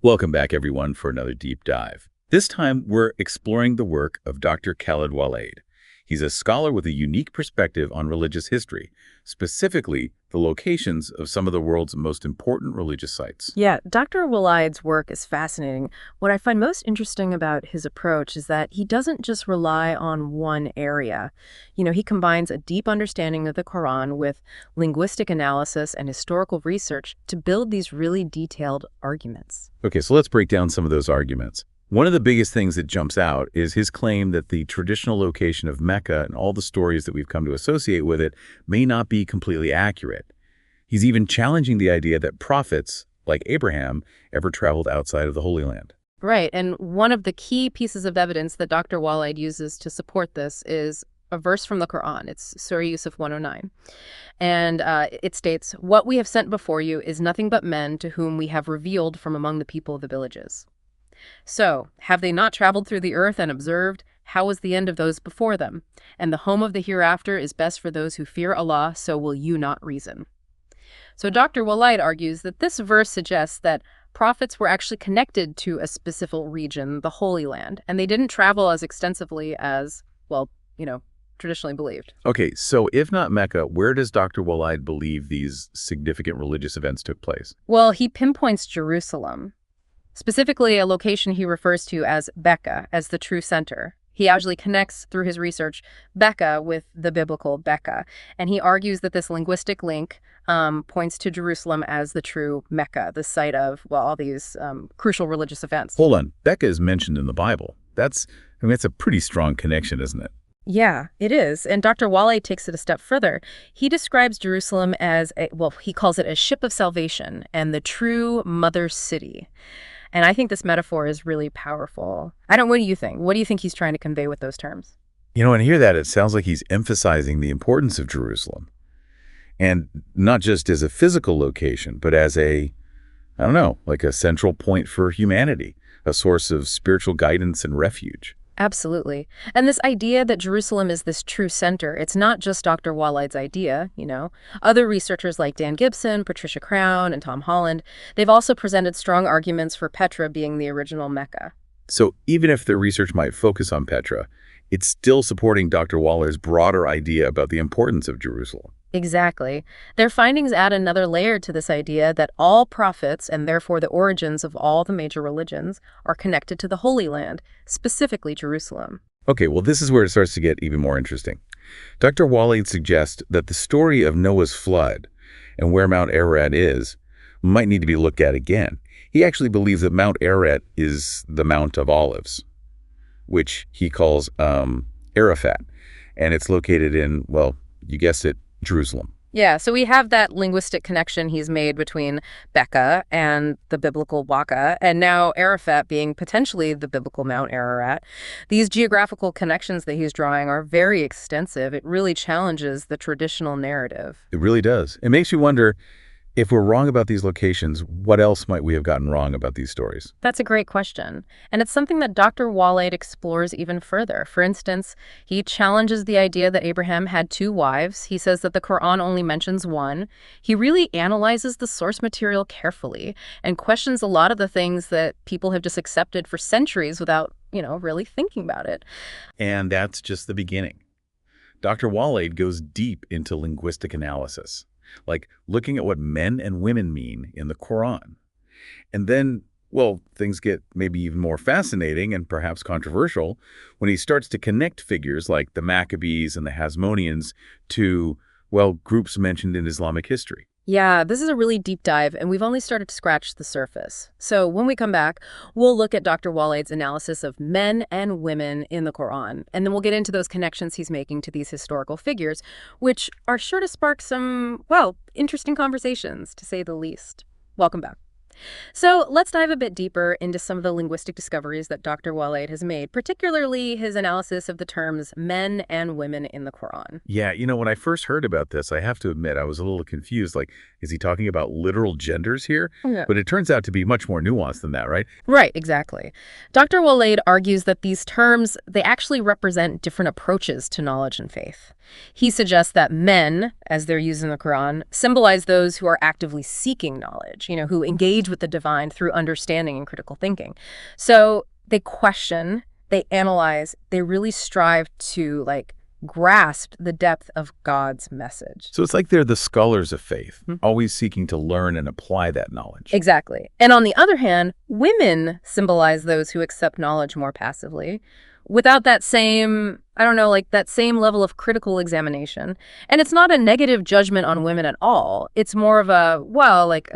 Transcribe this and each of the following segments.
Welcome back, everyone, for another deep dive. This time, we're exploring the work of Dr. Khaled Waleed. He's a scholar with a unique perspective on religious history, specifically the locations of some of the world's most important religious sites. Yeah, Dr. Waleed's work is fascinating. What I find most interesting about his approach is that he doesn't just rely on one area. He combines a deep understanding of the Quran with linguistic analysis and historical research to build these really detailed arguments. Okay, so let's break down some of those arguments. One of the biggest things that jumps out is his claim that the traditional location of Mecca and all the stories that we've come to associate with it may not be completely accurate. He's even challenging the idea that prophets, like Abraham, ever traveled outside of the Holy Land. Right, and one of the key pieces of evidence that Dr. Waleed uses to support this is a verse from the Quran. It's Surah Yusuf 109. And it states, "What we have sent before you is nothing but men to whom we have revealed from among the people of the villages." So, have they not traveled through the earth and observed? How was the end of those before them? And the home of the hereafter is best for those who fear Allah, so will you not reason. So Dr. Waleed argues that this verse suggests that prophets were actually connected to a specific region, the Holy Land, and they didn't travel as extensively as, traditionally believed. Okay, so if not Mecca, where does Dr. Waleed believe these significant religious events took place? Well, he pinpoints Jerusalem. Specifically, a location he refers to as Baca, as the true center. He actually connects, through his research, Baca with the biblical Baca, and he argues that this linguistic link points to Jerusalem as the true Mecca, the site of, all these crucial religious events. Hold on, Baca is mentioned in the Bible. That's a pretty strong connection, isn't it? Yeah, it is. And Dr. Waleed takes it a step further. He describes Jerusalem as, he calls it a ship of salvation and the true mother city. And I think this metaphor is really powerful. What do you think? What do you think he's trying to convey with those terms? When I hear that, it sounds like he's emphasizing the importance of Jerusalem. And not just as a physical location, but as like a central point for humanity, a source of spiritual guidance and refuge. Absolutely. And this idea that Jerusalem is this true center, it's not just Dr. Waleed's idea, Other researchers like Dan Gibson, Patricia Crown, and Tom Holland, they've also presented strong arguments for Petra being the original Mecca. So even if their research might focus on Petra, it's still supporting Dr. Waleed's broader idea about the importance of Jerusalem. Exactly. Their findings add another layer to this idea that all prophets, and therefore the origins of all the major religions, are connected to the Holy Land, specifically Jerusalem. Okay, well, this is where it starts to get even more interesting. Dr. Waleed suggests that the story of Noah's flood and where Mount Ararat is might need to be looked at again. He actually believes that Mount Ararat is the Mount of Olives, which he calls Arafat, and it's located in, you guessed it, Jerusalem. Yeah, so we have that linguistic connection he's made between Baca and the biblical Baca, and now Arafat being potentially the biblical Mount Ararat. These geographical connections that he's drawing are very extensive. It really challenges the traditional narrative. It really does. It makes you wonder, if we're wrong about these locations, what else might we have gotten wrong about these stories? That's a great question. And it's something that Dr. Waleed explores even further. For instance, he challenges the idea that Abraham had 2 wives. He says that the Quran only mentions one. He really analyzes the source material carefully and questions a lot of the things that people have just accepted for centuries without, really thinking about it. And that's just the beginning. Dr. Waleed goes deep into linguistic analysis, like looking at what men and women mean in the Quran. And then, things get maybe even more fascinating and perhaps controversial when he starts to connect figures like the Maccabees and the Hasmoneans to, groups mentioned in Islamic history. Yeah, this is a really deep dive, and we've only started to scratch the surface. So when we come back, we'll look at Dr. Waleed's analysis of men and women in the Quran, and then we'll get into those connections he's making to these historical figures, which are sure to spark some, interesting conversations, to say the least. Welcome back. So let's dive a bit deeper into some of the linguistic discoveries that Dr. Waleed has made, particularly his analysis of the terms men and women in the Quran. Yeah, when I first heard about this, I have to admit I was a little confused. Is he talking about literal genders here? Yeah. But it turns out to be much more nuanced than that, right? Right, exactly. Dr. Waleed argues that these terms, they actually represent different approaches to knowledge and faith. He suggests that men, as they're used in the Quran, symbolize those who are actively seeking knowledge, who engage engage with the divine through understanding and critical thinking. So they question, they analyze, they really strive to grasp the depth of God's message. So it's like they're the scholars of faith, always seeking to learn and apply that knowledge. Exactly. And on the other hand, women symbolize those who accept knowledge more passively, without that same, that same level of critical examination. And it's not a negative judgment on women at all. It's more of a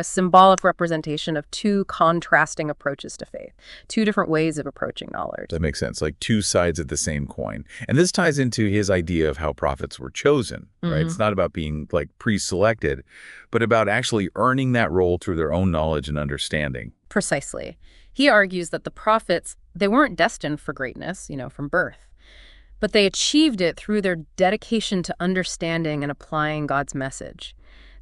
symbolic representation of two contrasting approaches to faith, two different ways of approaching knowledge. That makes sense, like two sides of the same coin. And this ties into his idea of how prophets were chosen, right? It's not about being pre-selected, but about actually earning that role through their own knowledge and understanding. Precisely. He argues that the prophets, they weren't destined for greatness, from birth, but they achieved it through their dedication to understanding and applying God's message.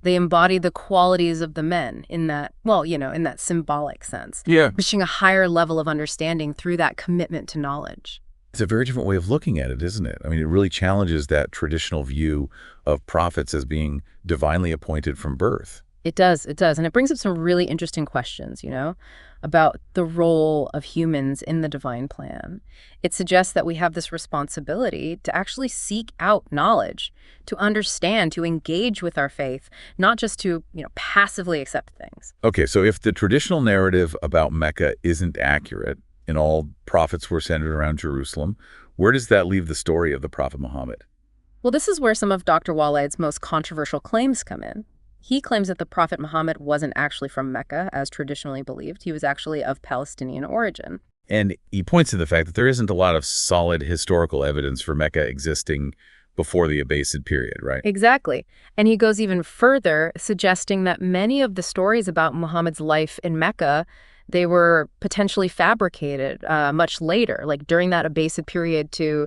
They embodied the qualities of the men in that, in that symbolic sense. Yeah. Reaching a higher level of understanding through that commitment to knowledge. It's a very different way of looking at it, isn't it? I mean, it really challenges that traditional view of prophets as being divinely appointed from birth. It does. And it brings up some really interesting questions, about the role of humans in the divine plan. It suggests that we have this responsibility to actually seek out knowledge, to understand, to engage with our faith, not just to, passively accept things. Okay, so if the traditional narrative about Mecca isn't accurate, and all prophets were centered around Jerusalem, where does that leave the story of the Prophet Muhammad? Well, this is where some of Dr. Waleed's most controversial claims come in. He claims that the Prophet Muhammad wasn't actually from Mecca, as traditionally believed. He was actually of Palestinian origin. And he points to the fact that there isn't a lot of solid historical evidence for Mecca existing before the Abbasid period, right? Exactly. And he goes even further, suggesting that many of the stories about Muhammad's life in Mecca, they were potentially fabricated much later, like during that Abbasid period to,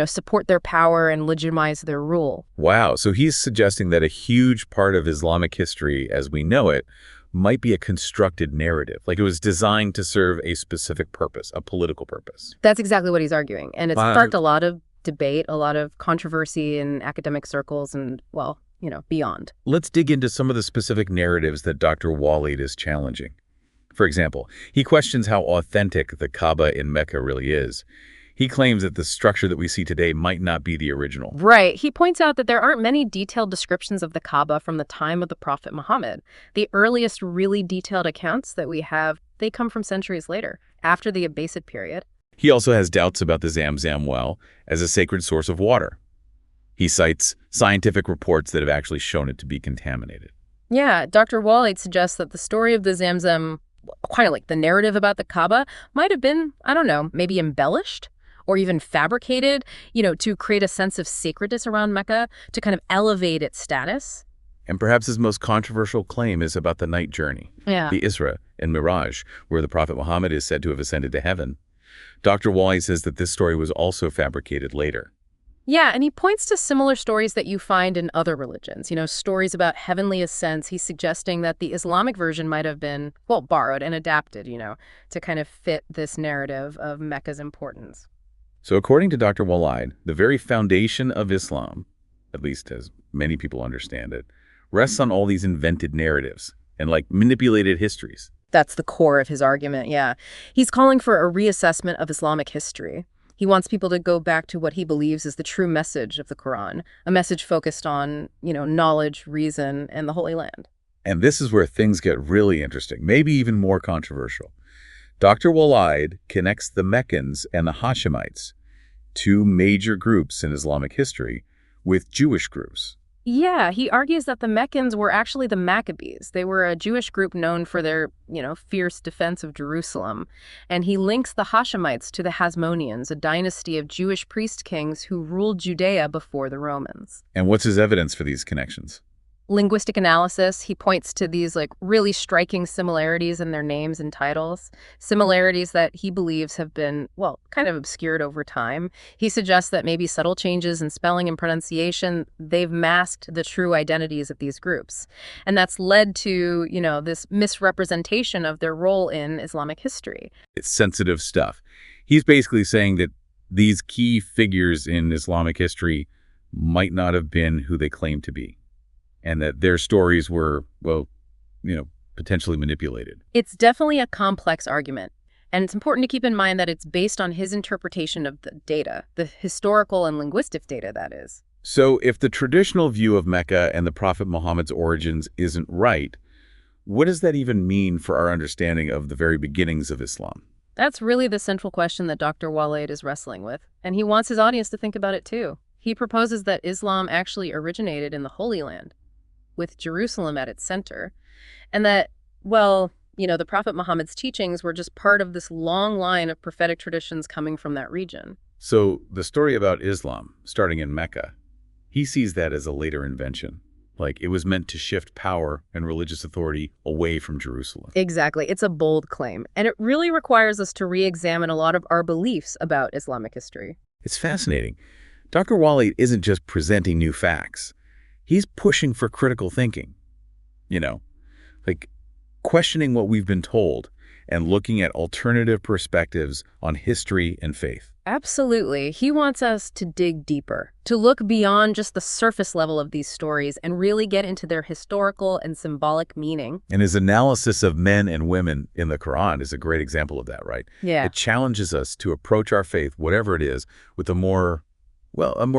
support their power and legitimize their rule. Wow. So he's suggesting that a huge part of Islamic history as we know it might be a constructed narrative, like it was designed to serve a specific purpose, a political purpose. That's exactly what he's arguing. And it's sparked a lot of debate, a lot of controversy in academic circles and, beyond. Let's dig into some of the specific narratives that Dr. Waleed is challenging. For example, he questions how authentic the Kaaba in Mecca really is. He claims that the structure that we see today might not be the original. Right. He points out that there aren't many detailed descriptions of the Kaaba from the time of the Prophet Muhammad. The earliest really detailed accounts that we have, they come from centuries later, after the Abbasid period. He also has doubts about the Zamzam well as a sacred source of water. He cites scientific reports that have actually shown it to be contaminated. Yeah, Dr. Waleed suggests that the story of the Zamzam, kind of like the narrative about the Kaaba, might have been, maybe embellished or even fabricated, to create a sense of sacredness around Mecca, to kind of elevate its status. And perhaps his most controversial claim is about the night journey, the Isra and Miraj, where the Prophet Muhammad is said to have ascended to heaven. Dr. Waleed says that this story was also fabricated later. Yeah, and he points to similar stories that you find in other religions, stories about heavenly ascents. He's suggesting that the Islamic version might have been, borrowed and adapted, to kind of fit this narrative of Mecca's importance. So according to Dr. Waleed, the very foundation of Islam, at least as many people understand it, rests on all these invented narratives and manipulated histories. That's the core of his argument, yeah. He's calling for a reassessment of Islamic history. He wants people to go back to what he believes is the true message of the Quran, a message focused on, knowledge, reason, and the Holy Land. And this is where things get really interesting, maybe even more controversial. Dr. Waleed connects the Meccans and the Hashemites, two major groups in Islamic history, with Jewish groups. Yeah, he argues that the Meccans were actually the Maccabees. They were a Jewish group known for their, fierce defense of Jerusalem. And he links the Hashemites to the Hasmoneans, a dynasty of Jewish priest kings who ruled Judea before the Romans. And what's his evidence for these connections? Linguistic analysis. He points to these really striking similarities in their names and titles, similarities that he believes have been, kind of obscured over time. He suggests that maybe subtle changes in spelling and pronunciation, they've masked the true identities of these groups. And that's led to, this misrepresentation of their role in Islamic history. It's sensitive stuff. He's basically saying that these key figures in Islamic history might not have been who they claim to be, and that their stories were, potentially manipulated. It's definitely a complex argument. And it's important to keep in mind that it's based on his interpretation of the data, the historical and linguistic data, that is. So if the traditional view of Mecca and the Prophet Muhammad's origins isn't right, what does that even mean for our understanding of the very beginnings of Islam? That's really the central question that Dr. Waleed is wrestling with, and he wants his audience to think about it too. He proposes that Islam actually originated in the Holy Land, with Jerusalem at its center, and that, well, the Prophet Muhammad's teachings were just part of this long line of prophetic traditions coming from that region. So the story about Islam, starting in Mecca, he sees that as a later invention. Like it was meant to shift power and religious authority away from Jerusalem. Exactly. It's a bold claim, and it really requires us to re-examine a lot of our beliefs about Islamic history. It's fascinating. Dr. Waleed isn't just presenting new facts. He's pushing for critical thinking. Like questioning what we've been told and looking at alternative perspectives on history and faith. Absolutely. He wants us to dig deeper, to look beyond just the surface level of these stories and really get into their historical and symbolic meaning. And his analysis of men and women in the Quran is a great example of that, right? Yeah. It challenges us to approach our faith, whatever it is, with a more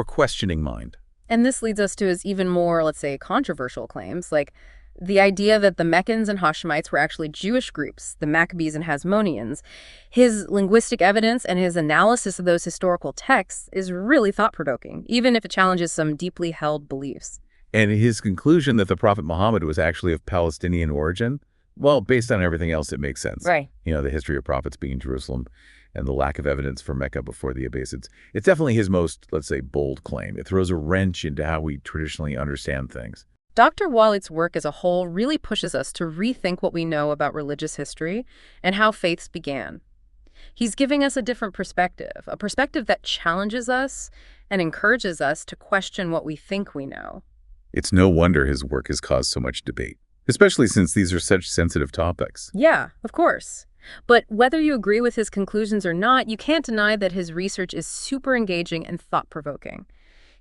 questioning mind. And this leads us to his even more, let's say, controversial claims, like the idea that the Meccans and Hashemites were actually Jewish groups, the Maccabees and Hasmoneans. His linguistic evidence and his analysis of those historical texts is really thought-provoking, even if it challenges some deeply held beliefs. And his conclusion that the Prophet Muhammad was actually of Palestinian origin, well, based on everything else, it makes sense. Right. The history of prophets being in Jerusalem and the lack of evidence for Mecca before the Abbasids. It's definitely his most, let's say, bold claim. It throws a wrench into how we traditionally understand things. Dr. Waleed's work as a whole really pushes us to rethink what we know about religious history and how faiths began. He's giving us a different perspective, a perspective that challenges us and encourages us to question what we think we know. It's no wonder his work has caused so much debate, especially since these are such sensitive topics. Yeah, of course. But whether you agree with his conclusions or not, you can't deny that his research is super engaging and thought-provoking.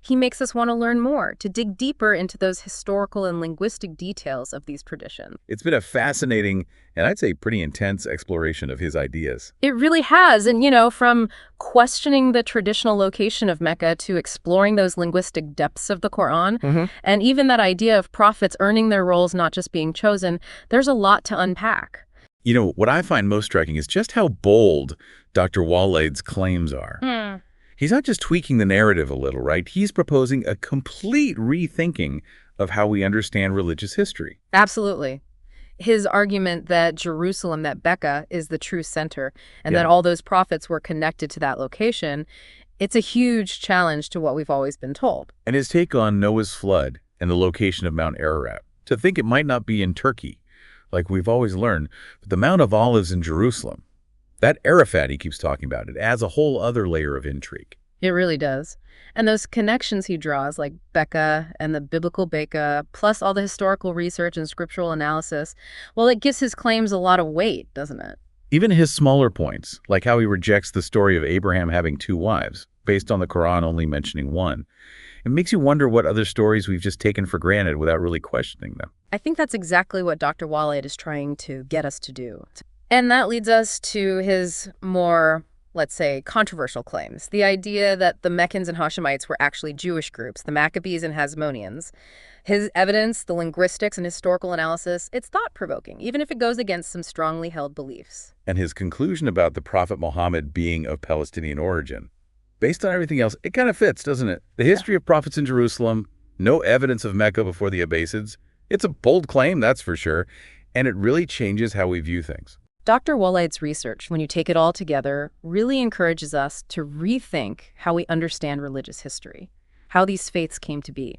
He makes us want to learn more, to dig deeper into those historical and linguistic details of these traditions. It's been a fascinating, and I'd say pretty intense exploration of his ideas. It really has. And, from questioning the traditional location of Mecca to exploring those linguistic depths of the Quran, and even that idea of prophets earning their roles, not just being chosen, there's a lot to unpack. What I find most striking is just how bold Dr. Waleed's claims are. He's not just tweaking the narrative a little, right? He's proposing a complete rethinking of how we understand religious history. Absolutely. His argument that Jerusalem, that Baca, is the true center, and that all those prophets were connected to that location, it's a huge challenge to what we've always been told. And his take on Noah's flood and the location of Mount Ararat, to think it might not be in Turkey, like we've always learned, but the Mount of Olives in Jerusalem. That Arafat he keeps talking about, it adds a whole other layer of intrigue. It really does. And those connections he draws, like Baca and the biblical Baca, plus all the historical research and scriptural analysis, well, it gives his claims a lot of weight, doesn't it? Even his smaller points, like how he rejects the story of Abraham having 2 wives, based on the Quran only mentioning 1. It makes you wonder what other stories we've just taken for granted without really questioning them. I think that's exactly what Dr. Waleed is trying to get us to do. And that leads us to his more, let's say, controversial claims. The idea that the Meccans and Hashemites were actually Jewish groups, the Maccabees and Hasmoneans. His evidence, the linguistics and historical analysis, it's thought-provoking, even if it goes against some strongly held beliefs. And his conclusion about the Prophet Muhammad being of Palestinian origin. Based on everything else, it kind of fits, doesn't it? The history of prophets in Jerusalem, no evidence of Mecca before the Abbasids. It's a bold claim, that's for sure, and it really changes how we view things. Dr. Waleed's research, when you take it all together, really encourages us to rethink how we understand religious history, how these faiths came to be.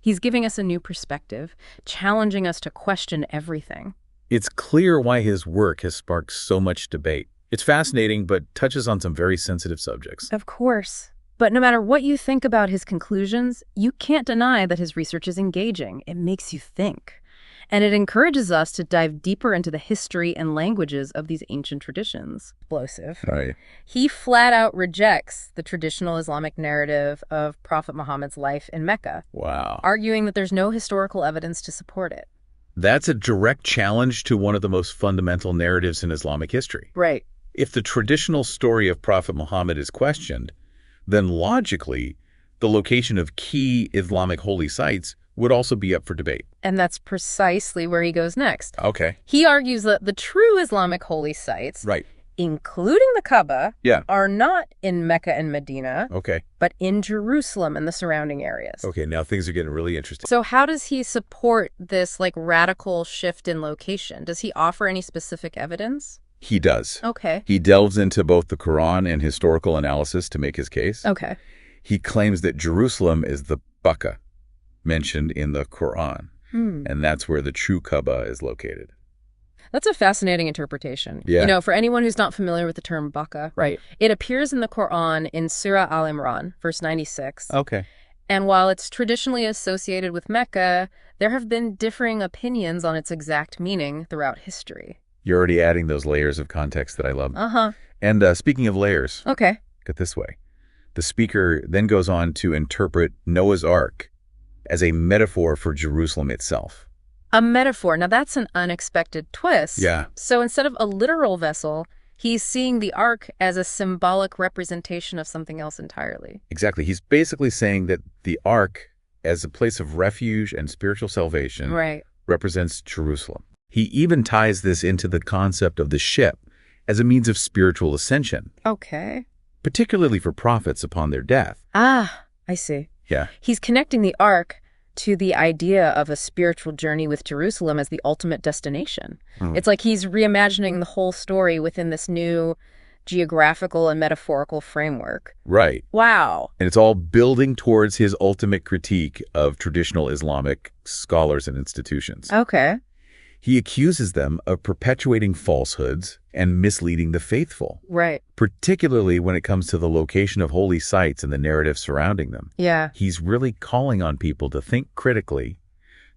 He's giving us a new perspective, challenging us to question everything. It's clear why his work has sparked so much debate. It's fascinating, but touches on some very sensitive subjects. Of course. But no matter what you think about his conclusions, you can't deny that his research is engaging. It makes you think. And it encourages us to dive deeper into the history and languages of these ancient traditions. Explosive. Right. He flat out rejects the traditional Islamic narrative of Prophet Muhammad's life in Mecca. Wow. Arguing that there's no historical evidence to support it. That's a direct challenge to one of the most fundamental narratives in Islamic history. Right. If the traditional story of Prophet Muhammad is questioned, then logically, the location of key Islamic holy sites would also be up for debate. And that's precisely where he goes next. Okay. He argues that the true Islamic holy sites, Right. including the Kaaba, Yeah. are not in Mecca and Medina, Okay. but in Jerusalem and the surrounding areas. Okay, now things are getting really interesting. So how does he support this radical shift in location? Does he offer any specific evidence? He does. Okay. He delves into both the Quran and historical analysis to make his case. Okay. He claims that Jerusalem is the Baca mentioned in the Quran, and that's where the true Kaaba is located. That's a fascinating interpretation. Yeah. You know, for anyone who's not familiar with the term Baca, Right. it appears in the Quran in Surah Al-Imran, verse 96. Okay. And while it's traditionally associated with Mecca, there have been differing opinions on its exact meaning throughout history. You're already adding those layers of context that I love. Uh-huh. And speaking of layers, Okay. look at this way. The speaker then goes on to interpret Noah's Ark as a metaphor for Jerusalem itself. A metaphor. Now, that's an unexpected twist. Yeah. So instead of a literal vessel, he's seeing the ark as a symbolic representation of something else entirely. Exactly. He's basically saying that the Ark, as a place of refuge and spiritual salvation, Right. represents Jerusalem. He even ties this into the concept of the ship as a means of spiritual ascension, Okay. particularly for prophets upon their death. Ah, I see. Yeah. He's connecting the ark to the idea of a spiritual journey with Jerusalem as the ultimate destination. It's like he's reimagining the whole story within this new geographical and metaphorical framework. Right. Wow. And it's all building towards his ultimate critique of traditional Islamic scholars and institutions. Okay. He accuses them of perpetuating falsehoods and misleading the faithful, Right. particularly when it comes to the location of holy sites and the narrative surrounding them. Yeah. He's really calling on people to think critically,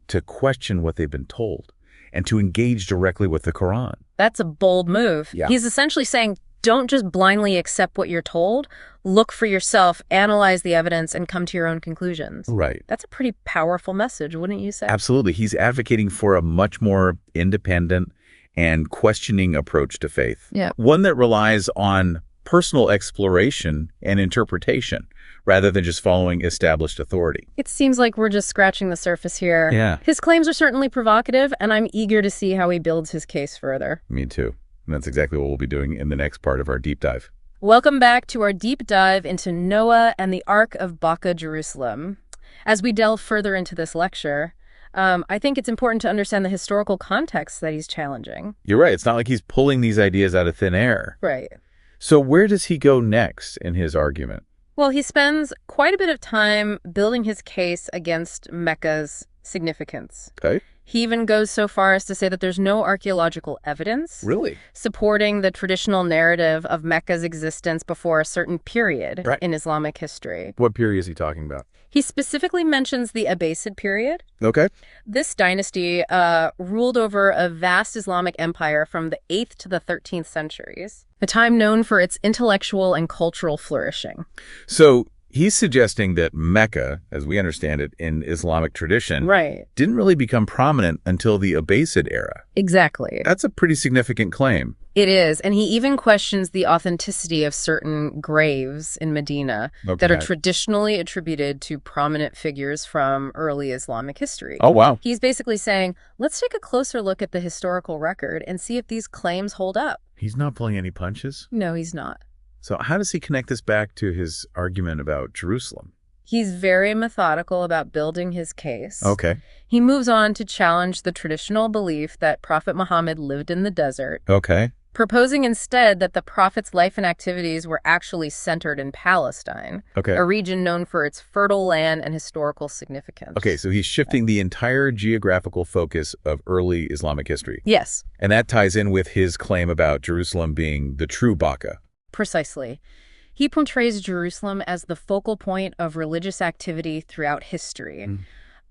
to question what they've been told, and to engage directly with the Quran. That's a bold move. Yeah. He's essentially saying, don't just blindly accept what you're told. Look for yourself, analyze the evidence, and come to your own conclusions. Right. That's a pretty powerful message, wouldn't you say? Absolutely. He's advocating for a much more independent and questioning approach to faith. Yeah. One that relies on personal exploration and interpretation rather than just following established authority. It seems like we're just scratching the surface here. Yeah. His claims are certainly provocative, and I'm eager to see how he builds his case further. Me too. And that's exactly what we'll be doing in the next part of our deep dive. Welcome back to our deep dive into Noah and the Ark of Baca, Jerusalem. As we delve further into this lecture, I think it's important to understand the historical context that he's challenging. You're right. It's not like he's pulling these ideas out of thin air. Right. So where does he go next in his argument? Well, he spends quite a bit of time building his case against Mecca's significance. Okay. He even goes so far as to say that there's no archaeological evidence Really? supporting the traditional narrative of Mecca's existence before a certain period Right. in Islamic history. What period is he talking about? He specifically mentions the Abbasid period. Okay. This dynasty ruled over a vast Islamic empire from the 8th to the 13th centuries, a time known for its intellectual and cultural flourishing. So he's suggesting that Mecca, as we understand it in Islamic tradition, Right. didn't really become prominent until the Abbasid era. Exactly. That's a pretty significant claim. It is. And he even questions the authenticity of certain graves in Medina that are Okay. traditionally attributed to prominent figures from early Islamic history. Oh, wow. He's basically saying, let's take a closer look at the historical record and see if these claims hold up. He's not pulling any punches. No, he's not. So how does he connect this back to his argument about Jerusalem? He's very methodical about building his case. Okay. He moves on to challenge the traditional belief that Prophet Muhammad lived in the desert, Okay. proposing instead that the prophet's life and activities were actually centered in Palestine, Okay. a region known for its fertile land and historical significance. Okay, so he's shifting the entire geographical focus of early Islamic history. Yes, And that ties in with his claim about Jerusalem being the true Baca. precisely. He portrays Jerusalem as the focal point of religious activity throughout history,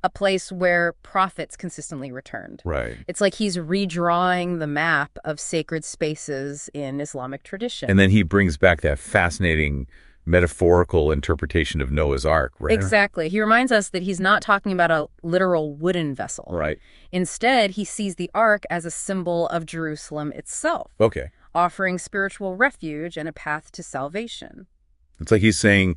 a place where prophets consistently returned. Right. It's like he's redrawing the map of sacred spaces in Islamic tradition. And then he brings back that fascinating metaphorical interpretation of Noah's Ark, right? Exactly. He reminds us that he's not talking about a literal wooden vessel. Right. Instead, he sees the ark as a symbol of Jerusalem itself, Okay. offering spiritual refuge and a path to salvation. It's like he's saying,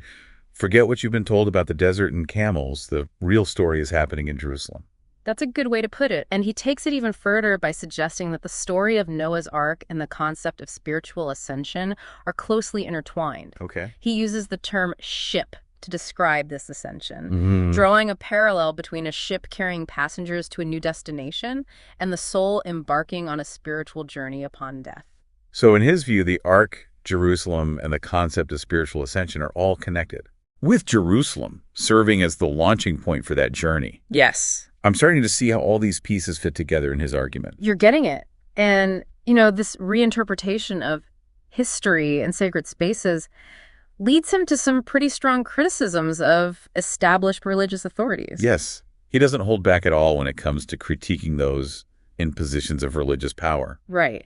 forget what you've been told about the desert and camels. The real story is happening in Jerusalem. That's a good way to put it. And he takes it even further by suggesting that the story of Noah's Ark and the concept of spiritual ascension are closely intertwined. Okay. He uses the term ship to describe this ascension, drawing a parallel between a ship carrying passengers to a new destination and the soul embarking on a spiritual journey upon death. So in his view, the Ark, Jerusalem, and the concept of spiritual ascension are all connected, with Jerusalem serving as the launching point for that journey. Yes. I'm starting to see how all these pieces fit together in his argument. You're getting it. And, this reinterpretation of history and sacred spaces leads him to some pretty strong criticisms of established religious authorities. Yes. He doesn't hold back at all when it comes to critiquing those in positions of religious power. Right.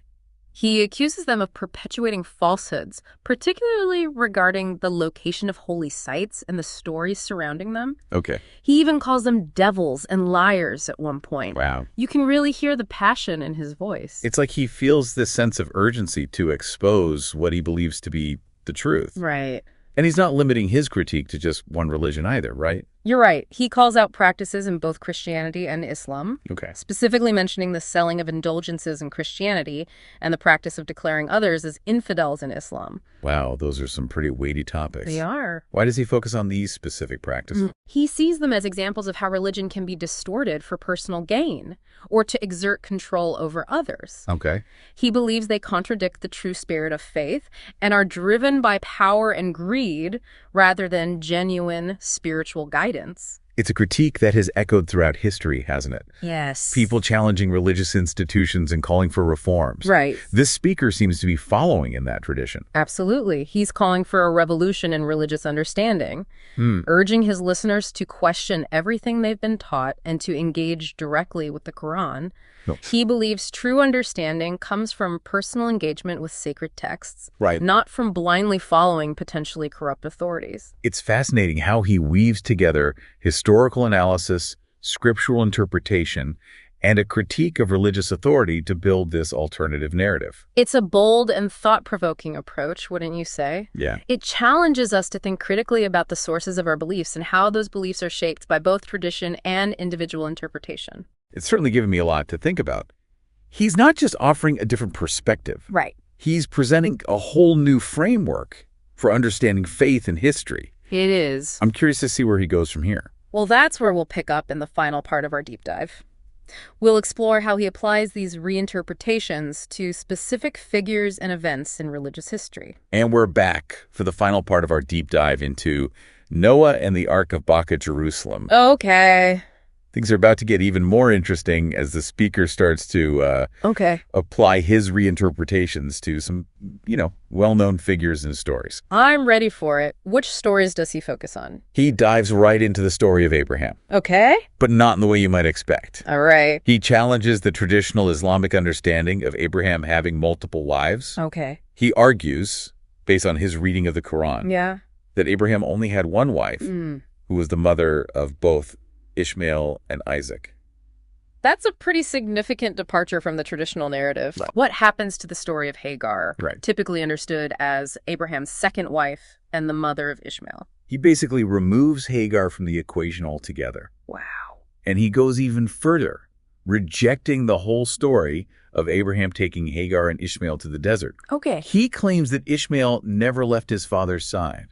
He accuses them of perpetuating falsehoods, particularly regarding the location of holy sites and the stories surrounding them. Okay. He even calls them devils and liars at one point. Wow. You can really hear the passion in his voice. It's like he feels this sense of urgency to expose what he believes to be the truth. Right. And he's not limiting his critique to just one religion either, right? You're right. He calls out practices in both Christianity and Islam, Okay. specifically mentioning the selling of indulgences in Christianity and the practice of declaring others as infidels in Islam. Wow, those are some pretty weighty topics. They are. Why does he focus on these specific practices? He sees them as examples of how religion can be distorted for personal gain or to exert control over others. Okay. He believes they contradict the true spirit of faith and are driven by power and greed rather than genuine spiritual guidance. It's a critique that has echoed throughout history, hasn't it? Yes. People challenging religious institutions and calling for reforms. Right. This speaker seems to be following in that tradition. Absolutely. He's calling for a revolution in religious understanding, urging his listeners to question everything they've been taught and to engage directly with the Quran. No. He believes true understanding comes from personal engagement with sacred texts, Right. not from blindly following potentially corrupt authorities. It's fascinating how he weaves together historical analysis, scriptural interpretation, and a critique of religious authority to build this alternative narrative. It's a bold and thought-provoking approach, wouldn't you say? Yeah. It challenges us to think critically about the sources of our beliefs and how those beliefs are shaped by both tradition and individual interpretation. It's certainly given me a lot to think about. He's not just offering a different perspective. Right. He's presenting a whole new framework for understanding faith and history. It is. I'm curious to see where he goes from here. Well, that's where we'll pick up in the final part of our deep dive. We'll explore how he applies these reinterpretations to specific figures and events in religious history. And we're back for the final part of our deep dive into Noah and the Ark of Baca, Jerusalem. Okay. Things are about to get even more interesting as the speaker starts to apply his reinterpretations to some, well-known figures and stories. I'm ready for it. Which stories does he focus on? He dives right into the story of Abraham, Okay. but not in the way you might expect. All right. He challenges the traditional Islamic understanding of Abraham having multiple wives. Okay. He argues, based on his reading of the Quran, Yeah. that Abraham only had one wife, who was the mother of both Ishmael and Isaac. That's a pretty significant departure from the traditional narrative. Right. What happens to the story of Hagar, Right. typically understood as Abraham's second wife and the mother of Ishmael? He basically removes Hagar from the equation altogether. Wow. And he goes even further, rejecting the whole story of Abraham taking Hagar and Ishmael to the desert. Okay. He claims that Ishmael never left his father's side.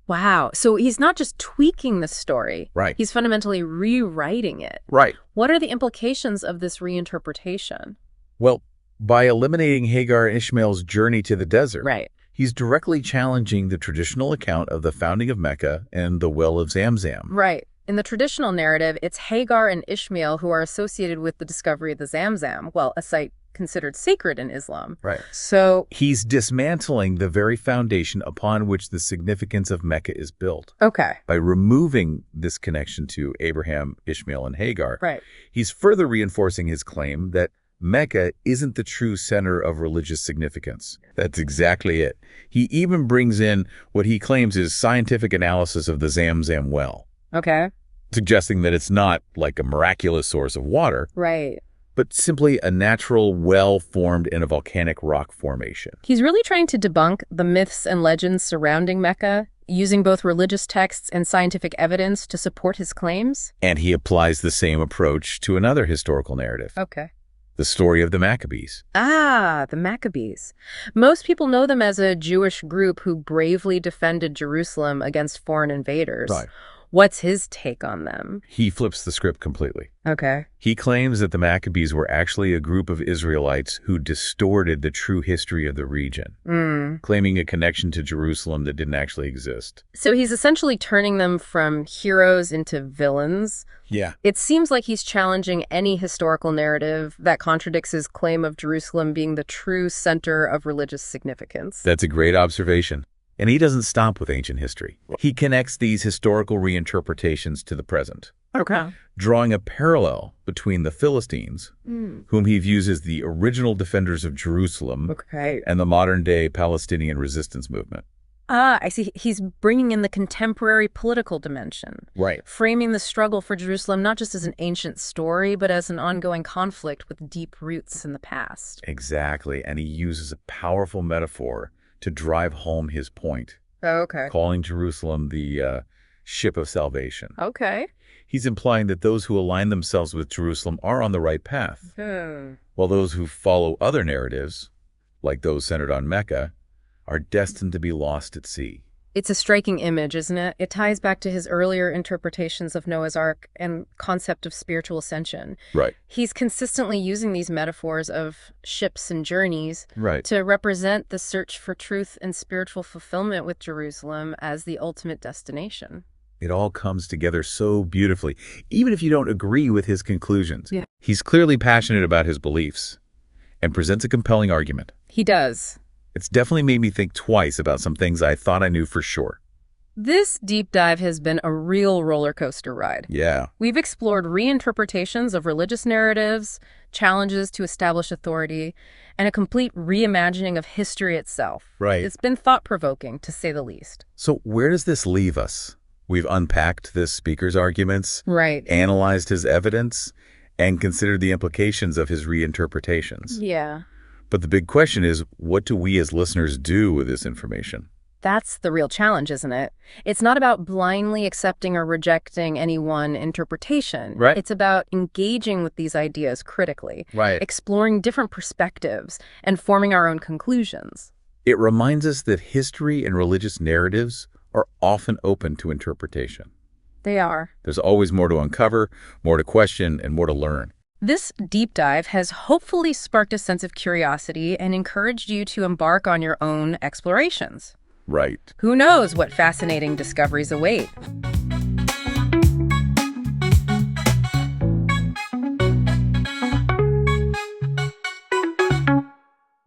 Wow. So he's not just tweaking the story. Right. He's fundamentally rewriting it. Right. What are the implications of this reinterpretation? Well, by eliminating Hagar and Ishmael's journey to the desert, Right. he's directly challenging the traditional account of the founding of Mecca and the well of Zamzam. Right. In the traditional narrative, it's Hagar and Ishmael who are associated with the discovery of the Zamzam, well, a site considered sacred in Islam. Right. So, He's dismantling the very foundation upon which the significance of Mecca is built. okay. By removing this connection to Abraham, Ishmael, and Hagar, Right. he's further reinforcing his claim that Mecca isn't the true center of religious significance. That's exactly it. He even brings in what he claims is scientific analysis of the Zamzam well, Okay. suggesting that it's not like a miraculous source of water, Right. but simply a natural well formed in a volcanic rock formation. He's really trying to debunk the myths and legends surrounding Mecca, using both religious texts and scientific evidence to support his claims. And he applies the same approach to another historical narrative, Okay. the story of the Maccabees. Ah, the Maccabees. Most people know them as a Jewish group who bravely defended Jerusalem against foreign invaders. Right. What's his take on them? He flips the script completely. Okay. He claims that the Maccabees were actually a group of Israelites who distorted the true history of the region, claiming a connection to Jerusalem that didn't actually exist. So he's essentially turning them from heroes into villains. Yeah. It seems like he's challenging any historical narrative that contradicts his claim of Jerusalem being the true center of religious significance. That's a great observation. And he doesn't stop with ancient history. He connects these historical reinterpretations to the present, Okay. drawing a parallel between the Philistines, whom he views as the original defenders of Jerusalem, Okay. and the modern-day Palestinian resistance movement. Ah, I see. He's bringing in the contemporary political dimension, Right. framing the struggle for Jerusalem not just as an ancient story, but as an ongoing conflict with deep roots in the past. Exactly. And he uses a powerful metaphor to drive home his point, Oh, okay. calling Jerusalem the ship of salvation. Okay. He's implying that those who align themselves with Jerusalem are on the right path, while those who follow other narratives, like those centered on Mecca, are destined to be lost at sea. It's a striking image, isn't it? It ties back to his earlier interpretations of Noah's Ark and concept of spiritual ascension. Right. He's consistently using these metaphors of ships and journeys Right. to represent the search for truth and spiritual fulfillment with Jerusalem as the ultimate destination. It all comes together so beautifully, even if you don't agree with his conclusions. Yeah. He's clearly passionate about his beliefs and presents a compelling argument. He does. It's definitely made me think twice about some things I thought I knew for sure. This deep dive has been a real roller coaster ride. Yeah. We've explored reinterpretations of religious narratives, challenges to establish authority, and a complete reimagining of history itself. Right. It's been thought-provoking, to say the least. So where does this leave us? We've unpacked this speaker's arguments, Right. analyzed his evidence, and considered the implications of his reinterpretations. Yeah. But the big question is, what do we as listeners do with this information? That's the real challenge, isn't it? It's not about blindly accepting or rejecting any one interpretation. Right. It's about engaging with these ideas critically, Right. exploring different perspectives, and forming our own conclusions. It reminds us that history and religious narratives are often open to interpretation. They are. There's always more to uncover, more to question, and more to learn. This deep dive has hopefully sparked a sense of curiosity and encouraged you to embark on your own explorations. Right. Who knows what fascinating discoveries await?